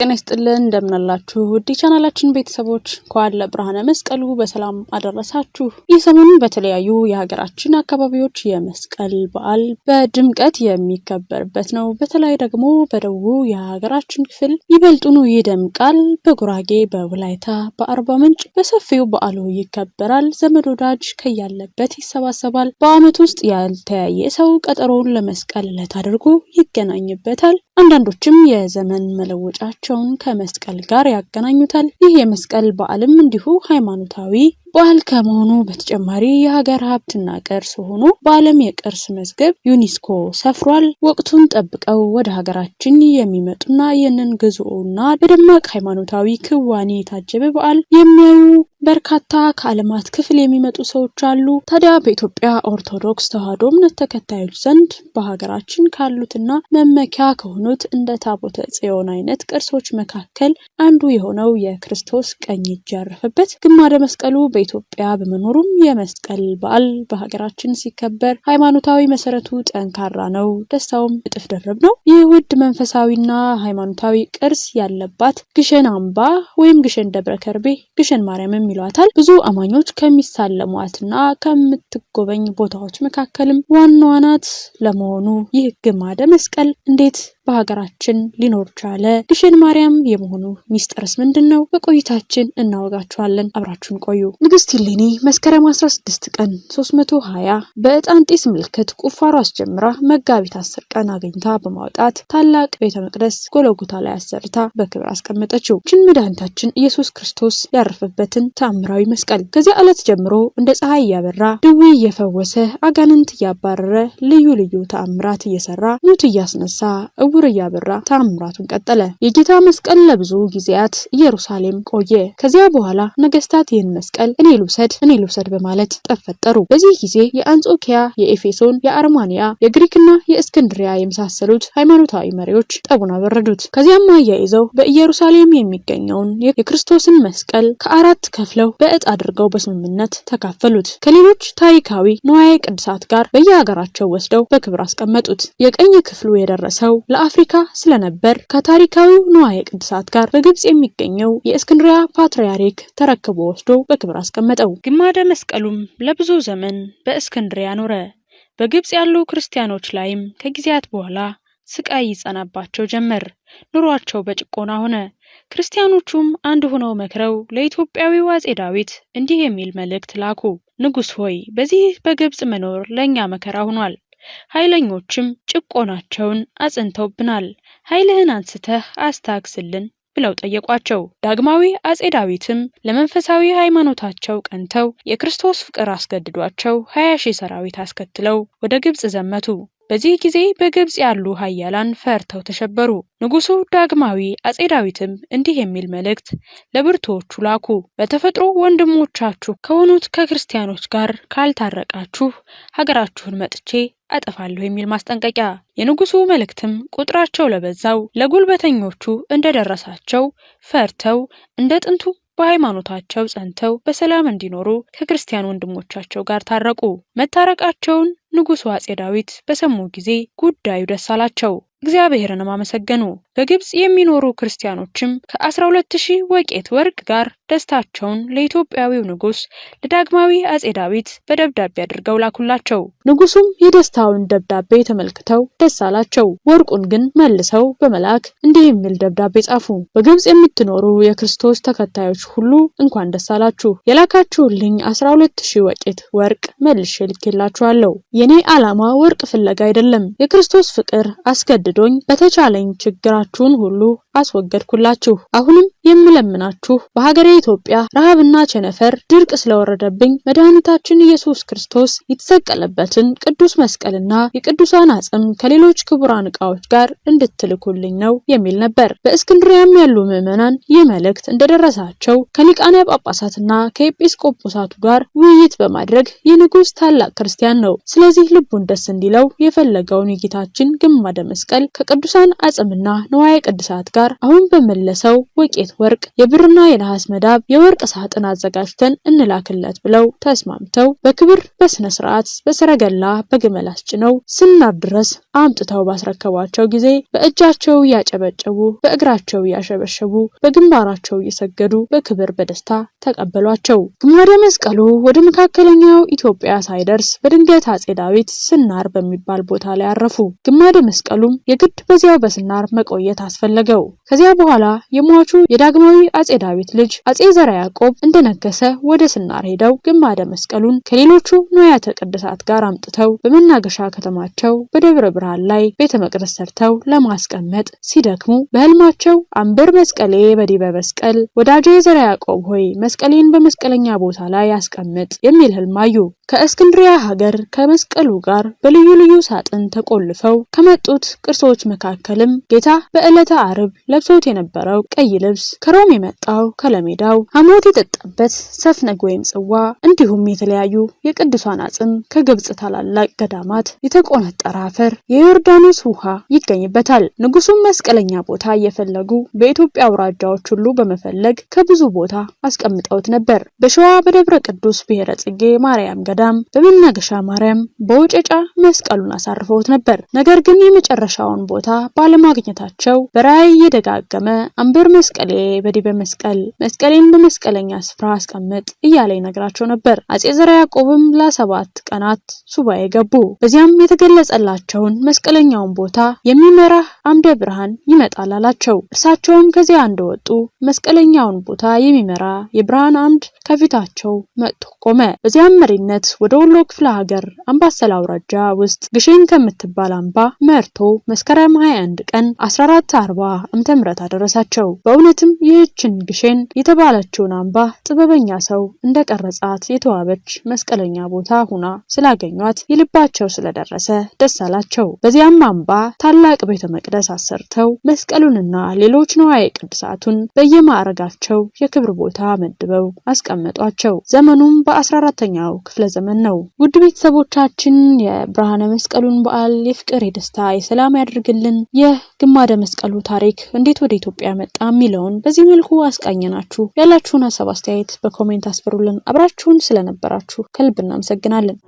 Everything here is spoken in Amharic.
ጤና ይስጥልን እንደምናላችሁ ውድ ቻናላችን ቤተሰቦች ኳል ለብርሃነ መስቀሉ በሰላም አደረሳችሁ። የሰሞኑን በተለያዩ የሀገራችን አካባቢዎች የመስቀል በዓል በድምቀት የሚከበርበት ነው። በተለይ ደግሞ በደቡብ የሀገራችን ክፍል ይበልጡኑ ይደምቃል። በጉራጌ፣ በወላይታ፣ በአርባ ምንጭ በሰፊው በዓሉ ይከበራል። ዘመድ ወዳጅ ከያለበት ይሰባሰባል። በአመት ውስጥ ያልተያየ ሰው ቀጠሮውን ለመስቀል ዕለት አድርጎ ይገናኝበታል። አንዳንዶችም የዘመን መለወጫቸውን ከመስቀል ጋር ያገናኙታል። ይህ የመስቀል በዓልም እንዲሁ ሃይማኖታዊ በዓል ከመሆኑ በተጨማሪ የሀገር ሀብትና ቅርስ ሆኖ በዓለም የቅርስ መዝገብ ዩኔስኮ ሰፍሯል። ወቅቱን ጠብቀው ወደ ሀገራችን የሚመጡና ይህንን ግዙዕና በደማቅ ሃይማኖታዊ ክዋኔ የታጀበ በዓል የሚያዩ በርካታ ከዓለማት ክፍል የሚመጡ ሰዎች አሉ። ታዲያ በኢትዮጵያ ኦርቶዶክስ ተዋሕዶ እምነት ተከታዮች ዘንድ በሀገራችን ካሉትና መመኪያ ከሆኑት እንደ ታቦተ ጽዮን አይነት ቅርሶች መካከል አንዱ የሆነው የክርስቶስ ቀኝ እጅ ያረፈበት ግማደ መስቀሉ በኢትዮጵያ በመኖሩም የመስቀል በዓል በሀገራችን ሲከበር ሃይማኖታዊ መሰረቱ ጠንካራ ነው፣ ደስታውም እጥፍ ድርብ ነው። ይህ ውድ መንፈሳዊና ሃይማኖታዊ ቅርስ ያለባት ግሸን አምባ ወይም ግሸን ደብረ ከርቤ ግሸን ማርያም ይሏታል። ብዙ አማኞች ከሚሳለሟትና ከምትጎበኝ ቦታዎች መካከልም ዋናዋ ናት። ለመሆኑ ይህ ግማደ መስቀል እንዴት በሀገራችን ሊኖር ቻለ? ግሸን ማርያም የመሆኑ ሚስጥርስ ምንድነው? በቆይታችን እናወጋችኋለን። አብራችሁን ቆዩ። ንግስት እሌኒ መስከረም 16 ቀን 320 በዕጣን ጢስ ምልክት ቁፋሮ አስጀምራ መጋቢት 10 ቀን አገኝታ በማውጣት ታላቅ ቤተ መቅደስ ጎልጎታ ላይ አሰርታ በክብር አስቀመጠችው። ችን መድኃኒታችን ኢየሱስ ክርስቶስ ያረፈበትን ተአምራዊ መስቀል ከዚያ ዕለት ጀምሮ እንደ ፀሐይ እያበራ ድዊ እየፈወሰ አጋንንት እያባረረ ልዩ ልዩ ተአምራት እየሰራ ሙት እያስነሳ እውር እያበራ ተአምራቱን ቀጠለ። የጌታ መስቀል ለብዙ ጊዜያት ኢየሩሳሌም ቆየ። ከዚያ በኋላ ነገስታት ይህን መስቀል እኔ ልውሰድ በማለት ጠፈጠሩ። በዚህ ጊዜ የአንጾኪያ፣ የኤፌሶን፣ የአርማንያ፣ የግሪክና የእስክንድሪያ የመሳሰሉት ሃይማኖታዊ መሪዎች ጠቡን አበረዱት። ከዚያም አያይዘው በኢየሩሳሌም የሚገኘውን የክርስቶስን መስቀል ከአራት ከፍለው በዕጣ አድርገው በስምምነት ተካፈሉት። ከሌሎች ታሪካዊ ንዋየ ቅድሳት ጋር በየሀገራቸው ወስደው በክብር አስቀመጡት። የቀኝ ክፍሉ የደረሰው ለአፍሪካ ስለነበር ከታሪካዊው ንዋየ ቅድሳት ጋር በግብጽ የሚገኘው የእስክንድሪያ ፓትርያርክ ተረክቦ ወስዶ በክብር አስቀመጠው። ግማደ መስቀሉም ለብዙ ዘመን በእስክንድሪያ ኖረ። በግብጽ ያሉ ክርስቲያኖች ላይም ከጊዜያት በኋላ ስቃይ ይጸናባቸው ጀመር። ኑሯቸው በጭቆና ሆነ። ክርስቲያኖቹም አንድ ሆነው መክረው ለኢትዮጵያዊው አጼ ዳዊት እንዲህ የሚል መልእክት ላኩ። ንጉስ ሆይ፣ በዚህ በግብጽ መኖር ለኛ መከራ ሆኗል። ኃይለኞችም ጭቆናቸውን አጽንተውብናል። ኃይልህን አንስተህ አስታግስልን ብለው ጠየቋቸው። ዳግማዊ አጼ ዳዊትም ለመንፈሳዊ ሃይማኖታቸው ቀንተው የክርስቶስ ፍቅር አስገድዷቸው 20,000 ሰራዊት አስከትለው ወደ ግብጽ ዘመቱ። በዚህ ጊዜ በግብጽ ያሉ ኃያላን ፈርተው ተሸበሩ። ንጉሱ ዳግማዊ አጼ ዳዊትም እንዲህ የሚል መልእክት ለብርቱዎቹ ላኩ። በተፈጥሮ ወንድሞቻችሁ ከሆኑት ከክርስቲያኖች ጋር ካልታረቃችሁ ሀገራችሁን መጥቼ አጠፋለሁ የሚል ማስጠንቀቂያ። የንጉሱ መልእክትም ቁጥራቸው ለበዛው ለጉልበተኞቹ እንደደረሳቸው ፈርተው እንደ ጥንቱ በሃይማኖታቸው ጸንተው በሰላም እንዲኖሩ ከክርስቲያን ወንድሞቻቸው ጋር ታረቁ። መታረቃቸውን ንጉሱ አጼ ዳዊት በሰሙ ጊዜ ጉዳዩ ደስ አላቸው። እግዚአብሔርንም አመሰገኑ። በግብጽ የሚኖሩ ክርስቲያኖችም ከ12,000 ወቄት ወርቅ ጋር ደስታቸውን ለኢትዮጵያዊው ንጉስ ለዳግማዊ አጼ ዳዊት በደብዳቤ አድርገው ላኩላቸው። ንጉሱም የደስታውን ደብዳቤ ተመልክተው ደስ አላቸው። ወርቁን ግን መልሰው በመላክ እንዲህ የሚል ደብዳቤ ጻፉ። በግብጽ የምትኖሩ የክርስቶስ ተከታዮች ሁሉ እንኳን ደስ አላችሁ። የላካችሁልኝ 12,000 ወቄት ወርቅ መልሼ ልኬላችኋለሁ። የኔ ዓላማ ወርቅ ፍለጋ አይደለም። የክርስቶስ ፍቅር አስገድዶኝ በተቻለኝ ችግራችሁን ሁሉ አስወገድኩላችሁ። አሁንም የምለምናችሁ በሀገሬ ኢትዮጵያ ረሃብና ቸነፈር ድርቅ ስለወረደብኝ መድኃኒታችን ኢየሱስ ክርስቶስ የተሰቀለበትን ቅዱስ መስቀልና የቅዱሳን አጽም ከሌሎች ክቡራን ዕቃዎች ጋር እንድትልኩልኝ ነው የሚል ነበር። በእስክንድሪያም ያሉ ምዕመናን ይህ መልእክት እንደደረሳቸው ከሊቃነ ጳጳሳትና ከኤጲስቆጶሳቱ ጋር ውይይት በማድረግ የንጉስ ታላቅ ክርስቲያን ነው፣ ስለዚህ ልቡን ደስ እንዲለው የፈለገውን የጌታችን ግማደ መስቀል ከቅዱሳን አጽምና ንዋየ ቅድሳት ጋር አሁን በመለሰው ወቄት ወርቅ የብርና የነሐስ መዳብ የወርቅ ሳጥን አዘጋጅተን እንላክለት ብለው ተስማምተው በክብር በስነ ስርዓት በሰረገላ በግመል አስጭነው ስናር ድረስ አምጥተው ባስረከቧቸው ጊዜ በእጃቸው ያጨበጨቡ በእግራቸው ያሸበሸቡ በግንባራቸው እየሰገዱ በክብር በደስታ ተቀበሏቸው። ግማደ መስቀሉ ወደ መካከለኛው ኢትዮጵያ ሳይደርስ በድንገት አጼ ዳዊት ስናር በሚባል ቦታ ላይ አረፉ። ግማደ መስቀሉም የግድ በዚያው በስናር መቆየት አስፈለገው። ከዚያ በኋላ የሟቹ የዳግማዊ አጼ ዳዊት ልጅ አጼ ዘርዓ ያዕቆብ እንደነገሰ ወደ ስናር ሄደው ግማደ መስቀሉን ከሌሎቹ ንዋያተ ቅድሳት ጋር አምጥተው በመናገሻ ከተማቸው በደብረ ብርሃን ላይ ቤተ መቅደስ ሰርተው ለማስቀመጥ ሲደክሙ በህልማቸው አንበር መስቀሌ በዲበ መስቀል ወዳጄ ዘርዓ ያዕቆብ ሆይ መስቀሌን በመስቀለኛ ቦታ ላይ ያስቀምጥ የሚል ህልም አዩ። ከእስክንድሪያ ሀገር ከመስቀሉ ጋር በልዩ ልዩ ሳጥን ተቆልፈው ከመጡት ቅርሶች መካከልም ጌታ በዕለተ ዓርብ ለብሶት የነበረው ቀይ ልብስ፣ ከሮም የመጣው ከለሜዳው ሐሞት የጠጣበት ሰፍነግ ወይም ጽዋ፣ እንዲሁም የተለያዩ የቅዱሳን አጽም ከግብጽ ታላላቅ ገዳማት የተቆነጠረ አፈር፣ የዮርዳኖስ ውሃ ይገኝበታል። ንጉሱም መስቀለኛ ቦታ እየፈለጉ በኢትዮጵያ አውራጃዎች ሁሉ በመፈለግ ከብዙ ቦታ አስቀምጠውት ነበር። በሸዋ በደብረ ቅዱስ ብሔረ ጽጌ ማርያም ገዳም፣ በመናገሻ ማርያም፣ በውጨጫ መስቀሉን አሳርፈውት ነበር። ነገር ግን የመጨረሻውን ቦታ ባለማግኘታቸው በራእይ እየደጋገመ አንበር መስቀሌ በዲበ መስቀል መስቀሌን በመስቀለኛ ስፍራ አስቀምጥ እያለ ይነግራቸው ነበር። አጼ ዘርዓ ያዕቆብም ለ7 ቀናት ሱባኤ ገቡ። በዚያም የተገለጸላቸውን መስቀለኛውን ቦታ የሚመራ አምደ ብርሃን ይመጣል አላቸው። እርሳቸውም ከዚያ እንደወጡ መስቀለኛውን ቦታ የሚመራ የብርሃን አምድ ከፊታቸው መጥቶ ቆመ። በዚያም መሪነት ወደ ወሎ ክፍለ ሀገር አምባሰል አውራጃ ውስጥ ግሼን ከምትባል አምባ መርቶ መስከረም 21 ቀን 1440 ዓ.ም አደረሳቸው። በእውነትም ይህችን ግሼን የተባለችውን አምባ ጥበበኛ ሰው እንደቀረጻት የተዋበች መስቀለኛ ቦታ ሆና ስላገኟት የልባቸው ስለደረሰ ደስ አላቸው። በዚያም አምባ ታላቅ ቤተ መቅደስ አሰርተው መስቀሉንና ሌሎች ንዋየ ቅድሳቱን በየማዕረጋቸው የክብር ቦታ መድበው አስቀመጧቸው። ዘመኑም በ14ኛው ክፍለ ዘመን ነው። ውድ ቤተሰቦቻችን የብርሃነ መስቀሉን በዓል የፍቅር የደስታ የሰላም ያድርግልን። የግማደ መስቀሉ ታሪክ እንዴት ወደ ኢትዮጵያ መጣ የሚለውን በዚህ መልኩ አስቃኘናችሁ። ያላችሁን ሀሳብ አስተያየት በኮሜንት አስፍሩልን። አብራችሁን ስለነበራችሁ ከልብ እናመሰግናለን።